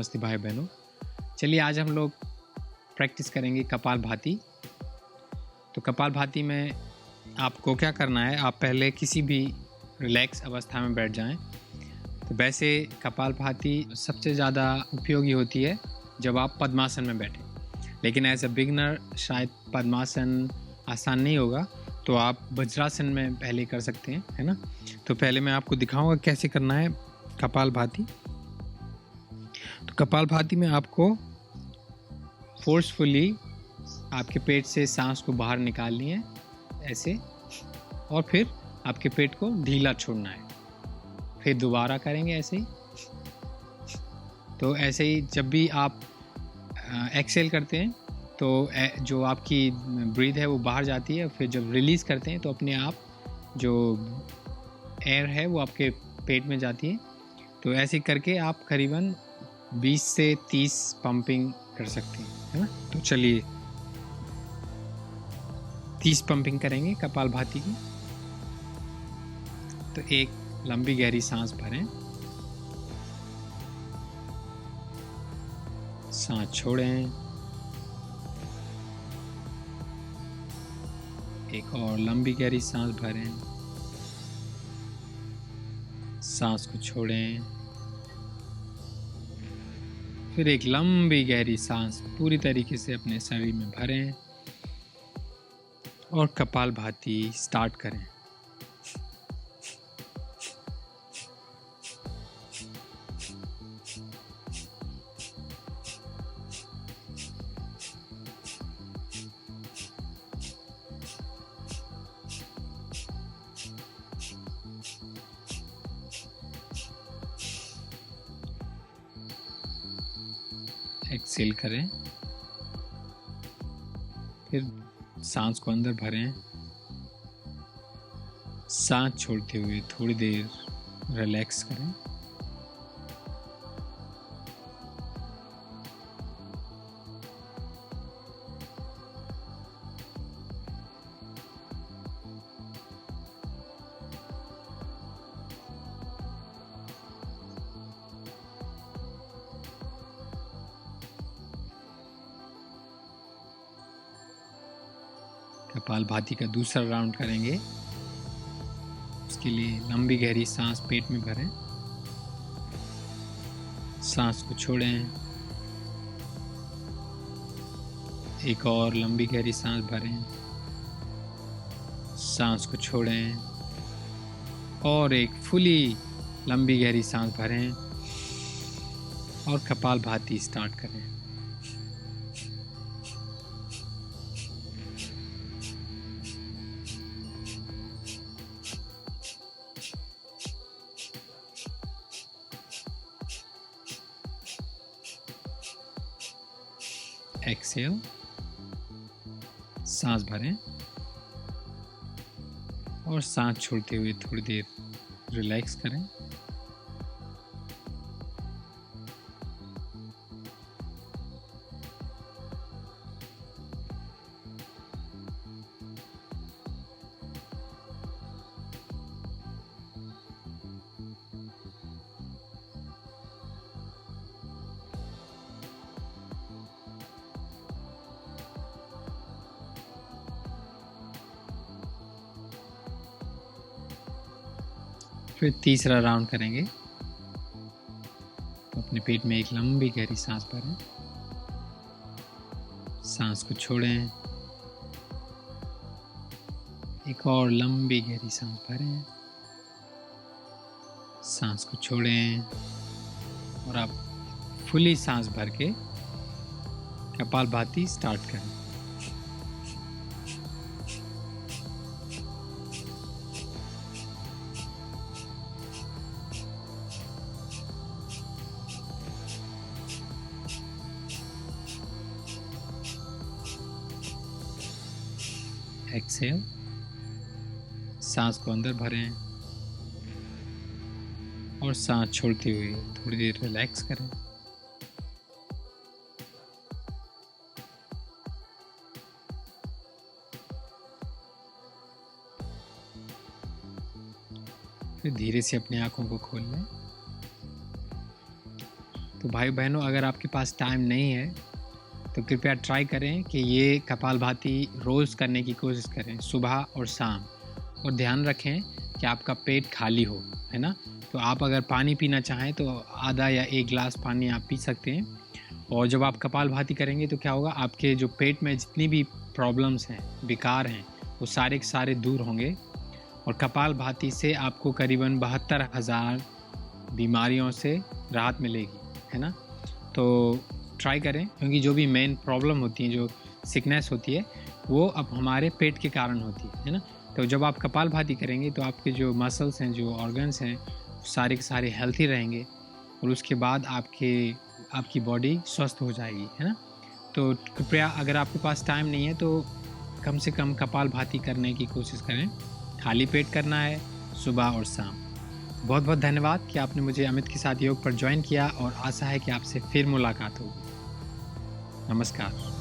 नमस्ते भाई बहनों। चलिए आज हम लोग प्रैक्टिस करेंगे कपालभाति। तो कपालभाति में आपको क्या करना है, आप पहले किसी भी रिलैक्स अवस्था में बैठ जाएं। तो वैसे कपालभाति सबसे ज़्यादा उपयोगी होती है जब आप पद्मासन में बैठें, लेकिन एज अ बिगनर शायद पद्मासन आसान नहीं होगा, तो आप वज्रासन में पहले कर सकते हैं, है ना। तो पहले मैं आपको दिखाऊंगा कैसे करना है कपालभाति। तो कपालभाति में आपको फोर्सफुली आपके पेट से सांस को बाहर निकालनी है ऐसे, और फिर आपके पेट को ढीला छोड़ना है। फिर दोबारा करेंगे ऐसे ही। तो ऐसे ही जब भी आप एक्सेल करते हैं तो जो आपकी ब्रीथ है वो बाहर जाती है, फिर जब रिलीज़ करते हैं तो अपने आप जो एयर है वो आपके पेट में जाती है। तो ऐसे करके आप करीबन 20 से 30 पंपिंग कर सकते हैं, है ना। तो चलिए 30 पंपिंग करेंगे कपालभाति की। तो एक लंबी गहरी सांस भरें, सांस छोड़ें, एक और लंबी गहरी सांस भरें, सांस को छोड़ें, फिर एक लंबी गहरी सांस पूरी तरीके से अपने शरीर में भरें और कपालभाति स्टार्ट करें। एक्सेल करें, फिर सांस को अंदर भरें, सांस छोड़ते हुए थोड़ी देर रिलैक्स करें। कपालभाति का दूसरा राउंड करेंगे। उसके लिए लंबी गहरी सांस पेट में भरें, सांस को छोड़ें, एक और लंबी गहरी सांस भरें, सांस को छोड़ें और एक फुली लंबी गहरी सांस भरें और कपालभाति स्टार्ट करें। एक्सेल, सांस भरें और सांस छोड़ते हुए थोड़ी देर रिलैक्स करें। फिर तीसरा राउंड करेंगे। तो अपने पेट में एक लंबी गहरी सांस भरें, सांस को छोड़ें, एक और लंबी गहरी सांस भरें, सांस को छोड़ें और आप फुली सांस भर के कपालभाति स्टार्ट करें। एक्सेल, सांस को अंदर भरें और सांस छोड़ते हुए थोड़ी देर रिलैक्स करें। फिर धीरे से अपनी आंखों को खोल लें। तो भाई बहनों, अगर आपके पास टाइम नहीं है तो कृपया ट्राई करें कि ये कपालभाति रोज़ करने की कोशिश करें, सुबह और शाम। और ध्यान रखें कि आपका पेट खाली हो, है ना। तो आप अगर पानी पीना चाहें तो आधा या 1 गिलास पानी आप पी सकते हैं। और जब आप कपालभाति करेंगे तो क्या होगा, आपके जो पेट में जितनी भी प्रॉब्लम्स हैं, विकार हैं, वो सारे के सारे दूर होंगे। और कपालभाति से आपको करीबन 72,000 बीमारियों से राहत मिलेगी, है ना। तो ट्राई करें, क्योंकि जो भी मेन प्रॉब्लम होती है, जो सिकनेस होती है, वो अब हमारे पेट के कारण होती है ना। तो जब आप कपालभाति करेंगे तो आपके जो मसल्स हैं, जो ऑर्गन्स हैं, सारे के सारे हेल्थी रहेंगे और उसके बाद आपकी बॉडी स्वस्थ हो जाएगी, है ना। तो कृपया अगर आपके पास टाइम नहीं है तो कम से कम कपालभाति करने की कोशिश करें। खाली पेट करना है, सुबह और शाम। बहुत बहुत धन्यवाद कि आपने मुझे अमित के साथ योग पर ज्वाइन किया और आशा है कि आपसे फिर मुलाकात होगी। नमस्कार।